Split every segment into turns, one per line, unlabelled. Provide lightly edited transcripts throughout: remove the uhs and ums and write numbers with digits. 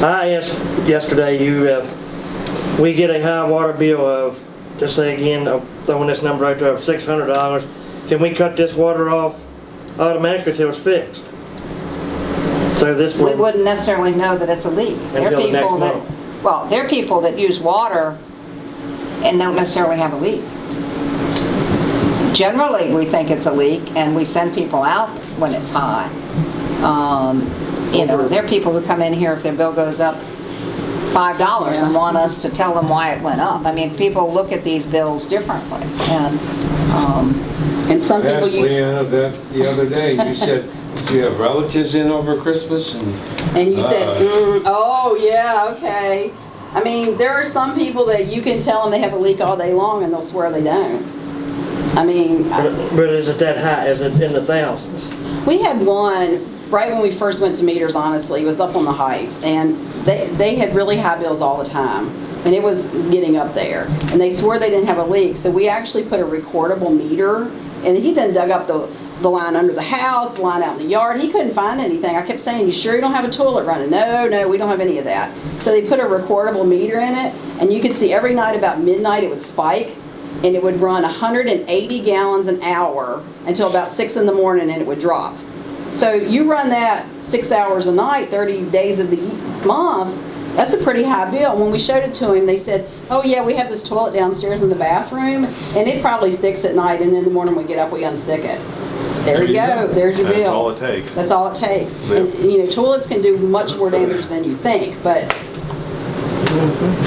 I asked yesterday, we get a high water bill of, just say again, throwing this number out there of $600. Can we cut this water off automatically till it's fixed? So this
We wouldn't necessarily know that it's a leak. There are people that, well, there are people that use water and don't necessarily have a leak. Generally, we think it's a leak, and we send people out when it's high. You know, there are people who come in here if their bill goes up $5 and want us to tell them why it went up. I mean, people look at these bills differently, and some people.
Asked Leanna that the other day. You said, "Do you have relatives in over Christmas?"
And you said, "Oh yeah, okay." I mean, there are some people that you can tell them they have a leak all day long, and they'll swear they don't. I mean,
but is it that high? Is it in the thousands?
we had one right when we first went to meters. Honestly, it was up on the heights, and they had really high bills all the time, and it was getting up there. And they swore they didn't have a leak, so we actually put a recordable meter. And he then dug up the line under the house, the line out in the yard. He couldn't find anything. I kept saying, "You sure you don't have a toilet running?" No, we don't have any of that. So they put a recordable meter in it, and you could see every night about midnight it would spike, and it would run 180 gallons an hour until about 6 in the morning, and it would drop. So you run that 6 hours a night, 30 days of the month, that's a pretty high bill. When we showed it to him, they said, "Oh yeah, we have this toilet downstairs in the bathroom, and it probably sticks at night, and in the morning we get up, we unstick it." There you go. There's your bill.
That's all it takes.
That's all it takes.
Yeah.
And, you know, toilets can do much more damage than you think, but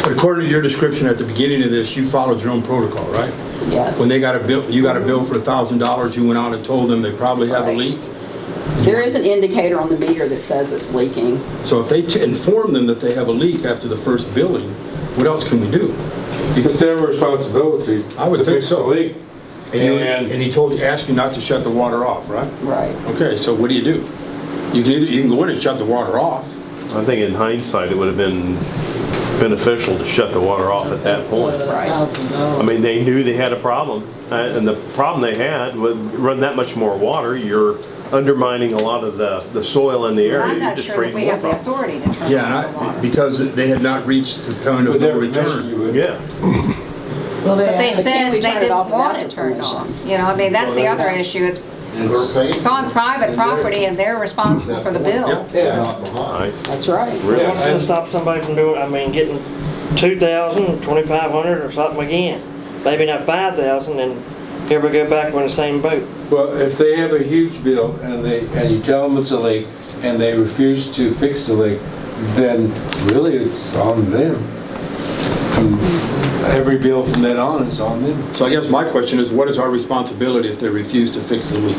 But according to your description at the beginning of this, you followed your own protocol, right?
yes.
When they got a bill, you got a bill for $1,000, you went out and told them they probably have a
Right.
leak.
There is an indicator on the meter that says it's leaking.
So if they inform them that they have a leak after the first billing, what else can we do?
It's their responsibility.
I would
to
think
fix
so.
the leak.
And he asked you not to shut the water off, right?
Right.
Okay, so what do? You can go in and shut the water off.
I think in hindsight, it would have been beneficial to shut the water off at that point.
Right.
I mean, they knew they had a problem, and the problem they had would run that much more water. You're undermining a lot of the soil in the area.
I'm
You
not
just
sure that
create
we
more
have the
problems.
authority to turn
Yeah,
off the water.
because they had not reached the point of
With
no
every measure you
return.
would.
Yeah.
Well,
But they
But
said
can we
they
turn it
didn't
off
want
without
it turned
permission?
on. You know, I mean, that's the other issue. It's on private property, and they're responsible for the bill.
Yep.
Yeah.
Right.
That's right.
Really.
What's to stop somebody from doing, getting 2,000, 2,500 or something again? Maybe not 5,000, and here we go back on the same boat.
Well, if they have a huge bill and you tell them it's a leak and they refuse to fix the leak, then really it's on them. Every bill from then on is on them.
So I guess my question is, what is our responsibility if they refuse to fix the leak?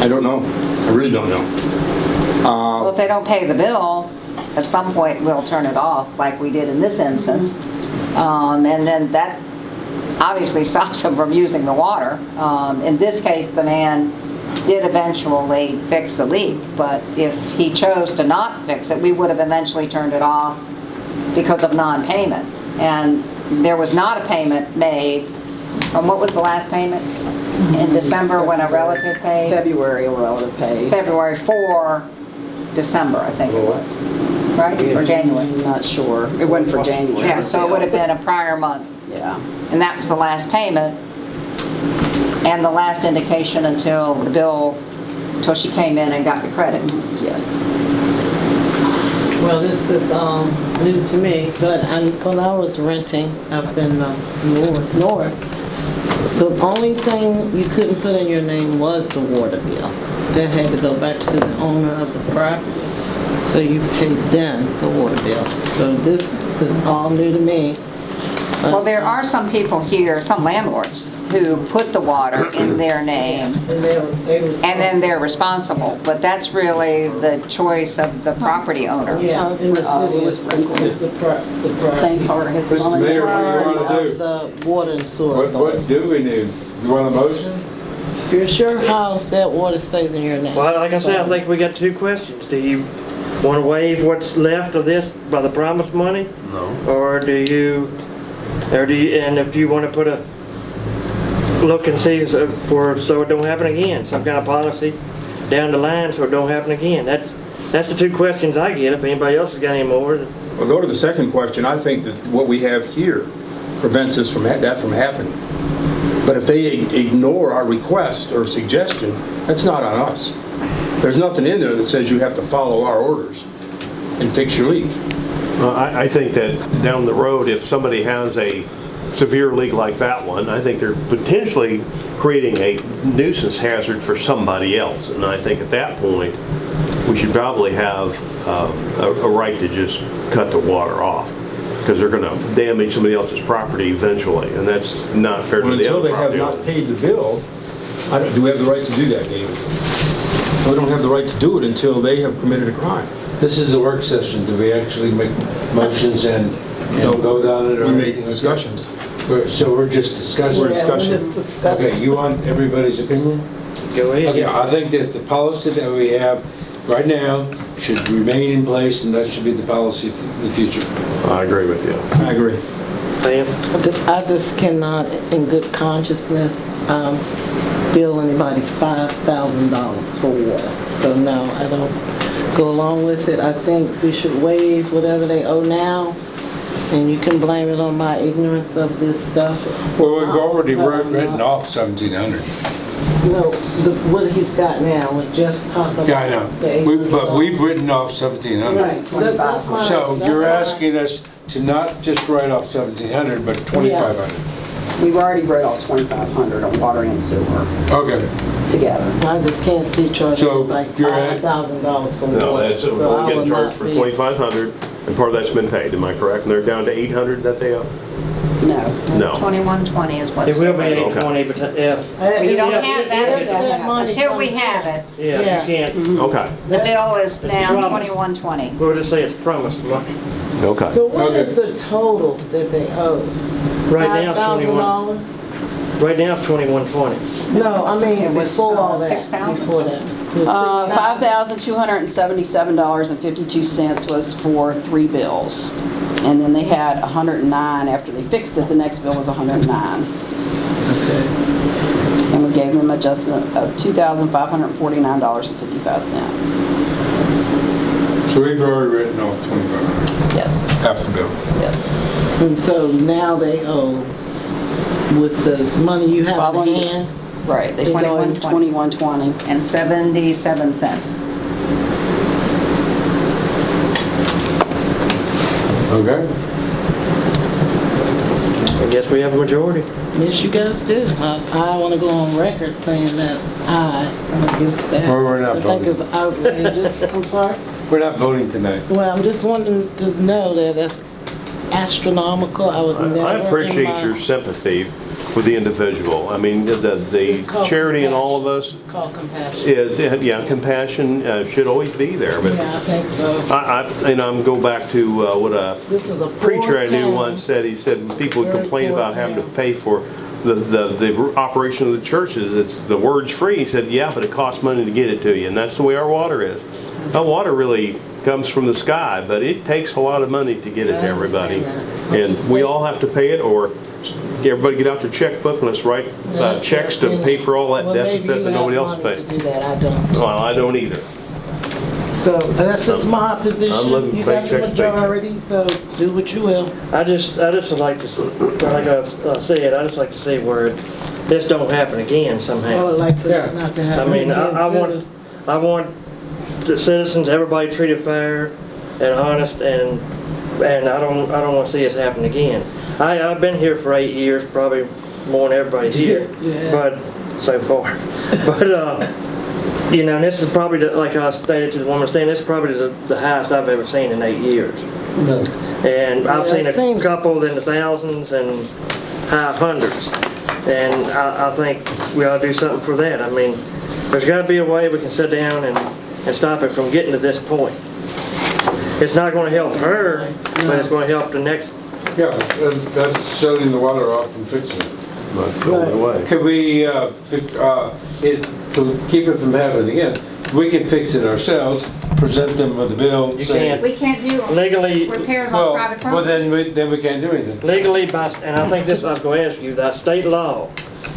I don't know. I really don't know.
Well, if they don't pay the bill, at some point we'll turn it off, like we did in this instance. And then that obviously stops them from using the water. In this case, the man did eventually fix the leak, but if he chose to not fix it, we would have eventually turned it off because of non-payment. And there was not a payment made. What was the last payment? In December when a relative paid?
February a relative paid.
February for December, I think it was. Right? Or January?
I'm not sure. It wasn't for January.
Yeah, so it would have been a prior month.
Yeah.
And that was the last payment and the last indication until she came in and got the credit.
Yes.
well, this is new to me, but when I was renting up in north, the only thing you couldn't put in your name was the water bill. That had to go back to the owner of the property. So you paid them the water bill. So this is all new to me.
Well, there are some people here, some landlords, who put the water in their name
And
and then they're responsible. But that's really the choice of the property owner.
yeah, in the city is the
Same part of his
Mr.
son.
Mayor, what do you want to
of
do?
the water and sewer
What
authority.
do we need? You want a motion?
If you're sure house, that water stays in your name.
Well, like I said, I think we got two questions. Do you want to waive what's left of this by the promised money?
No.
Or do you, and if you want to put a, look and see so it don't happen again, some kind of policy down the line so it don't happen again. That's the two questions I get. If anybody else has got any more.
Well, go to the second question. I think that what we have here prevents us from that from happening. But if they ignore our request or suggestion, that's not on us. There's nothing in there that says you have to follow our orders and fix your leak.
I think that down the road, if somebody has a severe leak like that one, I think they're potentially creating a nuisance hazard for somebody else. And I think at that point, we should probably have a right to just cut the water off, because they're going to damage somebody else's property eventually, and that's not fair to the
Until
other
they have
property.
not paid the bill, do we have the right to do that, David? We don't have the right to do it until they have committed a crime.
This is a work session. Do we actually make motions and vote on it or
We make
anything like that?
discussions.
So we're just discussing?
We're discussing.
Okay, you want everybody's opinion?
Go ahead.
Okay, I think that the policy that we have right now should remain in place, and that should be the policy for the future.
I agree with you.
I agree.
Pam?
I just cannot, in good consciousness, bill anybody $5,000 for water. So no, I don't go along with it. I think we should waive whatever they owe now, and you can blame it on my ignorance of this stuff.
Well, we've already written off 1,700.
No, what he's got now, what Jeff's talking about.
Yeah, I know. But we've written off 1,700.
Right. That's my-
So
that's
you're
my-
asking us to not just write off 1,700, but 2,500.
We've already wrote off 2,500 on water and sewer
Okay.
together.
I just can't see charging
So
like
you're at-
$5,000 for
No,
water.
that's,
So I
we're getting
would
charged
not
for
be-
2,500, and part of that's been paid, am I correct? And they're down to 800 that they owe?
No.
No.
2120 is what's.
It will be
still-
820, but if,
But you don't
Yeah,
have that
That money
until we
comes
have
in.
it.
yeah,
Yeah.
you can't,
Okay,
The bill is
It's
now
promised.
2120.
we'll just say it's promised money.
okay.
So what
Okay.
is the total that they owe?
Right now it's 21,
$5,000?
right now it's 2120.
No, I mean
It was,
before all that.
6,000.
Before that. It was
$5,277.52 was for 3 bills. And then they had 109 after they fixed it. The next bill was 109. And we gave them adjustment of $2,549.55.
So we've already written off 2,500,
Yes,
half the bill.
yes.
And so now they owe, with the money you have in
Following-
hand,
Right, they still owe 2120.
And 77 cents.
Okay?
I guess we have a majority.
yes you guys do. I want to go on record saying that I am against that.
Well, we're not
I think
voting.
it's outrageous. I'm sorry?
We're not voting tonight.
Well, I'm just wanting to know that that's astronomical. I would never.
I appreciate
in my-
your sympathy with the individual. I mean,
It's
the
called
charity in all of
compassion.
us
It's called compassion.
is, yeah, compassion should always be there, but
Yeah, I think so.
I'm go back to what a
This is a poor
preacher I knew
town.
once said. He said when people would
Very
complain
poor
about having to
town.
pay for the operation of the churches, it's the word's free. He said, yeah, but it costs money to get it to you, and that's the way our water is. Our water really comes from the sky, but it takes a lot of money to get it
I
to everybody,
understand that.
and we all have to pay it, or everybody get out their checkbook and let's write
Yeah,
checks to
yeah.
pay for all that
Well, maybe
deficit
you
that nobody
have
else
money
pays.
to do that. I don't.
Well, I don't either.
So that's just my
I'm
position.
living
You got the
paycheck to paycheck.
majority, so do what you will.
I just would like to, like I said, I just like to see where this don't happen again
I
somehow.
would like for
Yeah.
that not to
I
happen.
mean,
again, too.
I want the citizens, everybody treated fair and honest, and I don't want to see this happen again. I've been here for 8 years, probably more than everybody here,
Yeah.
but so far. But you know, and this is probably like I stated to the woman standing. This is probably the highest I've ever seen in 8 years, and I've
Yeah,
seen
it
a
seems-
couple in the thousands and high hundreds. And I think we ought to do something for that. I mean, there's got to be a way we can sit down and stop it from getting to this point. It's not going to help her, but it's going to help the next.
Yeah, that's shutting the water off and fixing it.
That's the only way.
Could we, to keep it from happening again, we can fix it ourselves, present them with a bill.
You
say-
can't.
We can't do
Legally,
repairs on
Well,
private
well,
property.
then we can't do anything.
legally, and I think this, I was going to ask you, that state law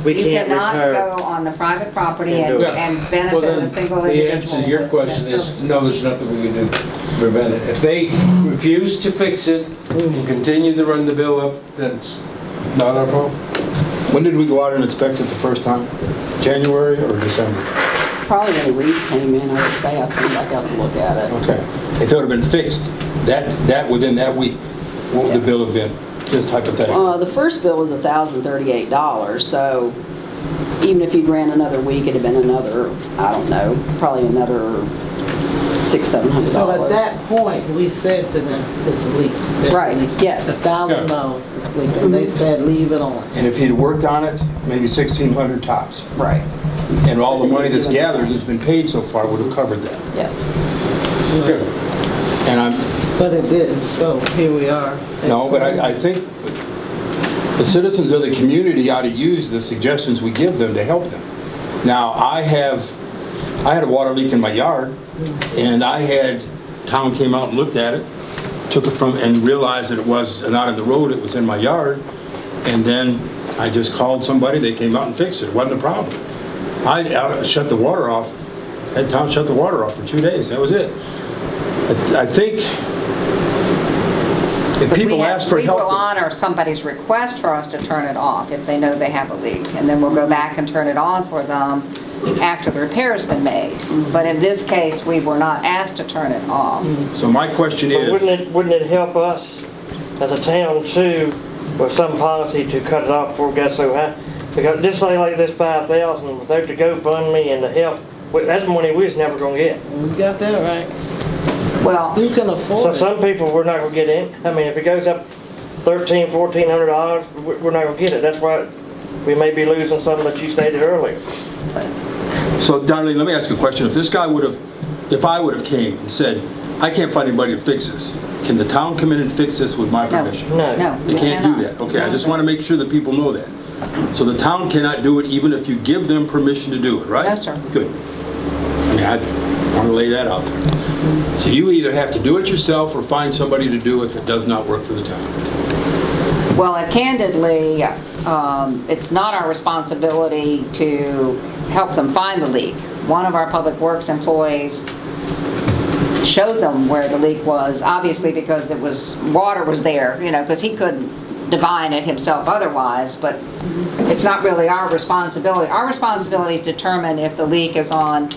we
You
can't
cannot
repair.
go on the private property
And do it.
and
Well,
benefit
then,
a single
the
individual.
answer to your
with
question
that
is,
service.
no, there's nothing we can do to prevent it. If they refuse to fix it and continue to run the bill up, that's not our fault.
When did we go out and inspect it the first time? January or December?
Probably when the reeds came in, I would say, I sent back out to look at it.
Okay. If it would have been fixed, that within that week, what would the bill have been? Just hypothetically.
The first bill was $1,038, so even if you'd ran another week, it'd have been another, I don't know, probably another $600-700.
So at that point, we said to them, it's a leak. There's a
Right,
leak.
yes.
$1,000 is leak, and they said, leave it on.
And if he'd worked on it, maybe 1,600 tops.
Right,
And all the money that's gathered that's been paid so far would have covered that.
yes.
Good.
And
But it didn't, so here we are.
but I think the citizens of the community ought to use the suggestions we give them to help them. Now, I had a water leak in my yard, and town came out and looked at it, took it from, and realized that it was not in the road, it was in my yard, and then I just called somebody, they came out and fixed it, it wasn't a problem. I shut the water off, had town shut the water off for 2 days, that was it. I think if
But
people ask for
We will
help,
honor somebody's request for us to turn it off if they know they have a leak. And then we'll go back and turn it on for them after the repair's been made. But in this case, we were not asked to turn it off.
so my question
But
is,
wouldn't it help us as a town too, with some policy to cut it off before we got so high? Because just say like this 5,000, without the GoFundMe and the help, that's money we was never gonna get.
You got that right.
Well,
You can afford
So
it.
some people we're not gonna get in. I mean, if it goes up $1,400, we're not gonna get it. That's why we may be losing some that you stated earlier.
so Darlene, let me ask you a question. If I would have came and said, I can't find anybody to fix this, can the town come in and fix this with my
no,
permission?
No.
no.
They
we
can't
cannot.
do that. Okay, I just want to make sure that people know that. So the town cannot do it even if you give them permission to do it, right?
No, sir.
Good. I mean, I want to lay that out there. So you either have to do it yourself or find somebody to do it that does not work for the town.
Well, and candidly, it's not our responsibility to help them find the leak. One of our public works employees showed them where the leak was, obviously because water was there, because he couldn't divine it himself otherwise, but it's not really our responsibility. Our responsibility is to determine if the leak is on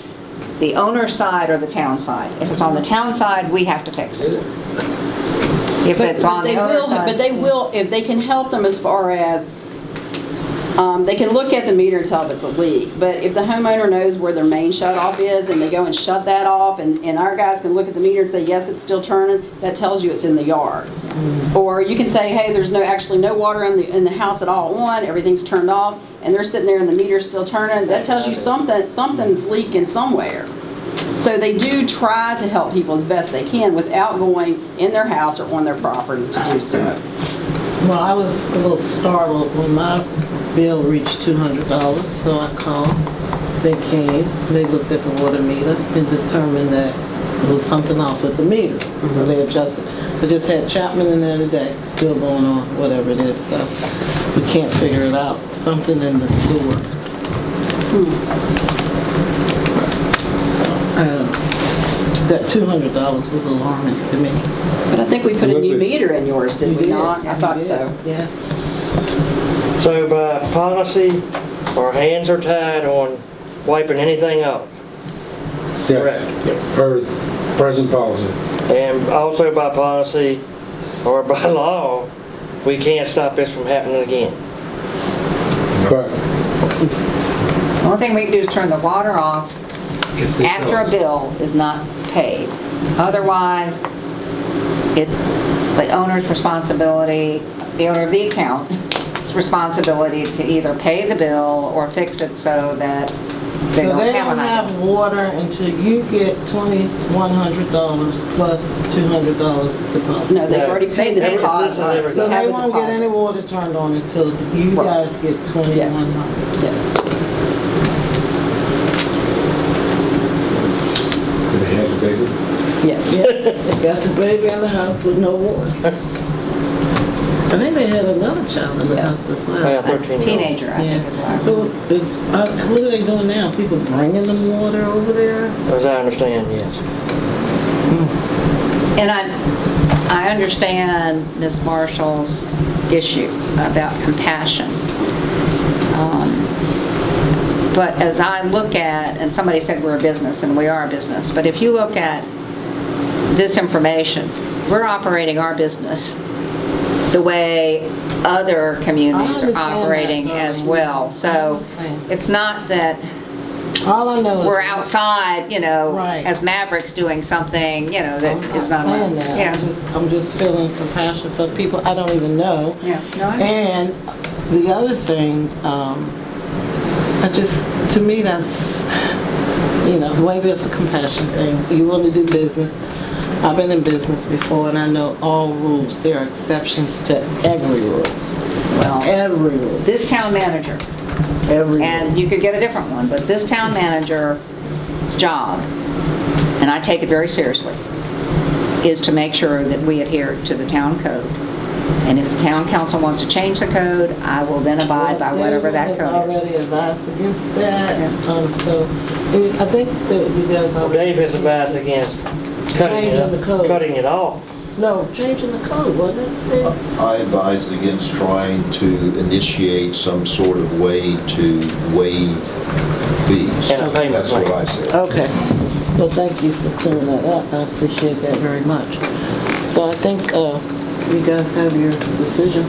the owner's side or the town side. If it's on the town side, we have to fix it. If it's on the owner's side.
But they will, if they can help them as far as, they can look at the meter and tell if it's a leak. But if the homeowner knows where their main shut off is and they go and shut that off and our guys can look at the meter and say, yes, it's still turning, that tells you it's in the yard. Or you can say, hey, there's actually no water in the house at all on, everything's turned off, and they're sitting there and the meter's still turning. That tells you something's leaking somewhere. So they do try to help people as best they can without going in their house or on their property to do so.
Well, I was a little startled when my bill reached $200, so I called. They came, they looked at the water meter and determined that there was something off with the meter. So they adjusted. We just had Chapman in there today, still going on, whatever it is, so we can't figure it out. Something in the sewer. So, I don't know. That $200 was alarming to me.
But I think we put a new meter in yours, did we
did,
not? I thought
we
so.
did, Yeah.
So by policy, our hands are tied on wiping anything off. Correct.
Per present policy.
And also by policy or by law, we can't stop this from happening again.
But
The only thing we can do is turn the water off after a bill is not paid. Otherwise, it's the owner's responsibility, the owner of the account's responsibility to either pay the bill or fix it so that they
So
don't
they
have a
don't have
hydrant.
water until you get $2,100 plus $200 deposit.
No, they've already paid the
This is
deposit.
everything.
So
Have
they
a
won't get any
deposit.
water turned on until you
Right.
guys get $2,100.
Yes. Yes.
do they have the baby?
Yes.
Yeah, they got the baby in the house with no water. I think they had another child in the
Yes.
house as
Oh,
well.
yeah, 13-year-old.
Teenager, I think is what I
So what are they doing now? People bringing them water over there?
As I understand, yes.
And I understand Ms. Marshall's issue about compassion. But as I look at, and somebody said we're a business, and we are a business, but if you look at this information, we're operating our business the way other communities
I
are
understand
operating
that,
as
Darlene.
well.
I
So
understand.
it's not that
All I know is.
we're outside,
Right.
as Mavericks doing something, that is not allowed.
saying that.
Yeah.
I'm just feeling compassion for people I don't even know.
Yeah. No, I
And the other thing, to me, that's, maybe it's a compassion thing. You want to do business. I've been in business before, and I know all rules. There are exceptions to every rule.
Well,
Every rule.
this town manager,
Every
and
rule.
you could get a different one, but this town manager's job, and I take it very seriously, is to make sure that we adhere to the town code. And if the town council wants to change the code, I will then abide by whatever that code
David
is.
has already advised against that.
Yeah.
So I think that you guys
Well,
already.
Dave has advised against cutting
Changing the code.
cutting it off.
No, changing the code, wasn't it? Dave?
I advised against trying to initiate some sort of way to waive fees.
And a payment
That's what
plan.
I said.
Okay. Well, thank you for clearing that up. I appreciate that very much. So I think you guys have your decision.